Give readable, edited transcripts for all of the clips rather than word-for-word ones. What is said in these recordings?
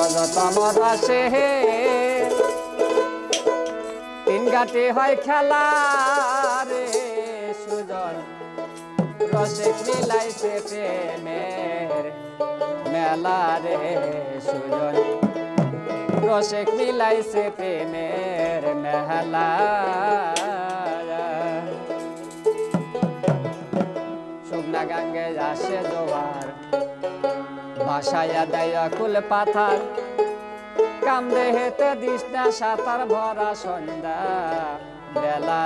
রজতম রসে তিন ঘাটে হয় খেলা রে সুজন রসে মিলাইছে প্রেমের মেলা রে সুজন রসে মিলাইছে প্রেমের মেলা শুকনা গাঙ্গে আসে জোয়ার ভাসাইয়া দেয় কুল পাথার কামড়ে হেতে দিস না সাঁতার ভরা সন্ধ্যা বেলা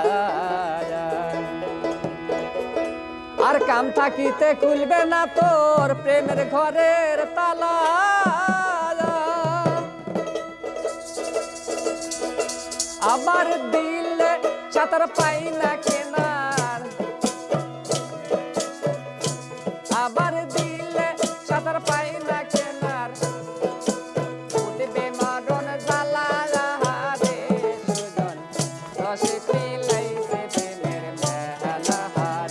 আর কাম থাকিতে খুলবে না তোর প্রেমের ঘরের তালা আবার দিলে সাঁতার পাই না কেনার আবার দিলে সাঁতার পাই না কেনার উঠবে মরণ জ্বালা রে সুজন রসে মিলাইছে প্রেমের মেলা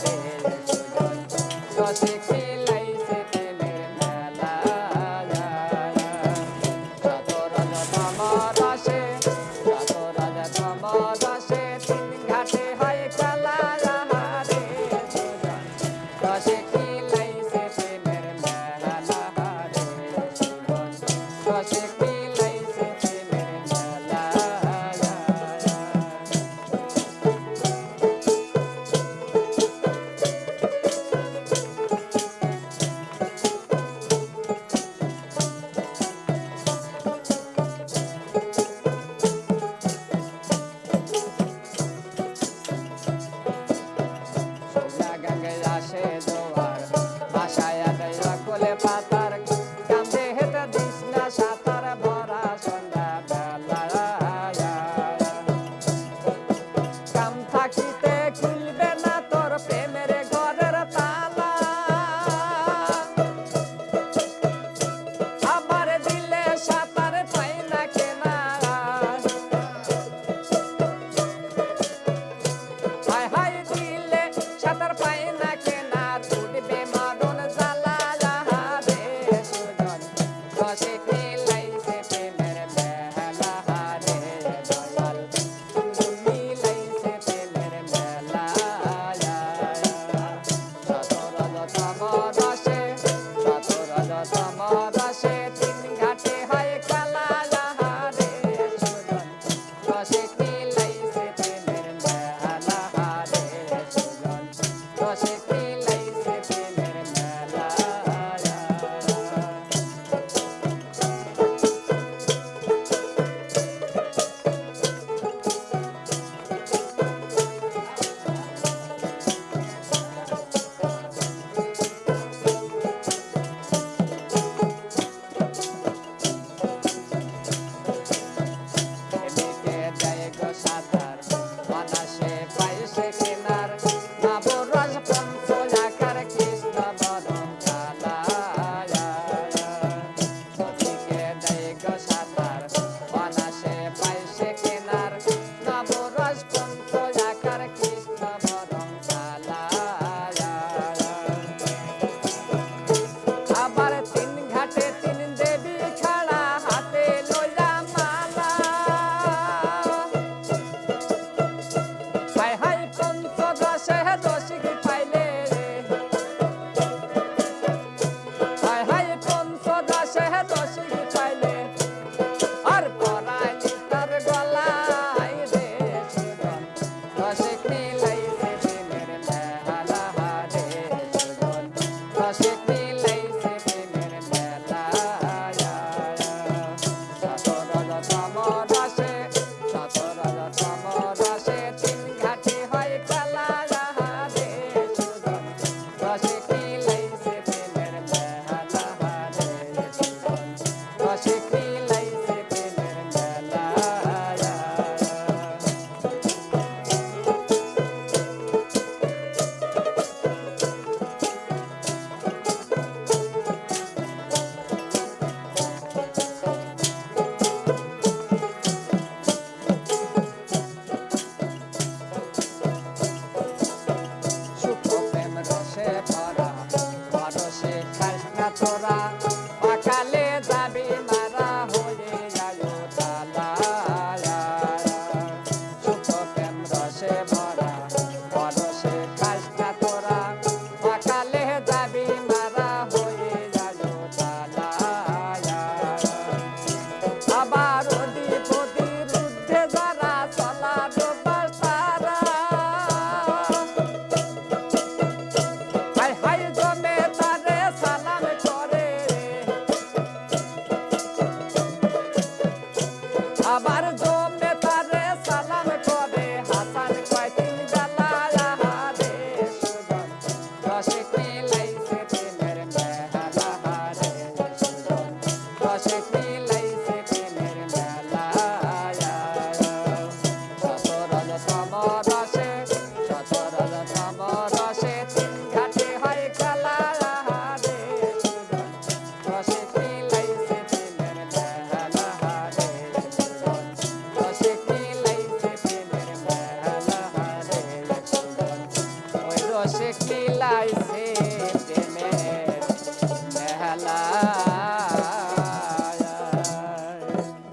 রে সুজন রসে মিলাইছে প্রেমের মেলা যত রজতম রসে যত রজতম রসে তিন ঘাটে হয় খেলা রে সুজন রসে মিলাইছে প্রেমের মেলা রে সুজন রসে মিলাইছে প্রেমের মেলা শুকনা গাঙ্গে আসে জোয়ার ভাসাইয়া দেয় কোলে পাতার কামড়ে হেতে দিস না সাঁতার ভরা সন্ধ্যা বেলা কাম থাকিতে খুলবে না তোর প্রেমের ঘরের তালা আবার দিলে সাঁতার পাই না কেনা হায় হায় দিলে সাঁতার পাই না কেনা উঠবে মরণ জ্বালা রে সুজন রসে মিলাইছে প্রেমের মেলা রে দয়াল মিলাইছে প্রেমের মেলা শত রজতম রসে শত রজতম রসে তিন ঘাটে হয় খেলা রে সুজন রসে মিলাইছে প্রেমের মেলা রে সুজন রসে মিলাইছে প্রেমের মেলা এদিকে দেয় গো সাঁতার বাতাসে পাইছে কেনার নবরস পঞ্চ আকার কৃষ্ণ বরম কালা ওদিকে দেয় গো সাঁতার বাতাসে পাইছে কেনার নবরস পঞ্চ আকার কৃষ্ণ বরম কালা আবার তিন ঘাটে তিন দেবী খাড়া হাতে লইয়া মালা হায় হায় পঞ্চদশে দশিক পাইলে হায় হায় পঞ্চদশে দশিক পাইলে আর পরাই তার গলায় রে সুজন রসে মিলাইছে প্রেমের মেলা রে সুজন রসে মিলাইছে প্রেমের মেলা শত রজতম রসে শত রজতম রসে তিন ঘাটে হয় খেলা রে সুজন রসে মিলাইছে প্রেমের মেলা রে সুজন রসে মিলাইছে প্রেমের মেলা সুখ প্রেম রসে ভরা ভরসে খাস না তোরা পাকালে যাবি মারা হয়ে সে খিলাইছে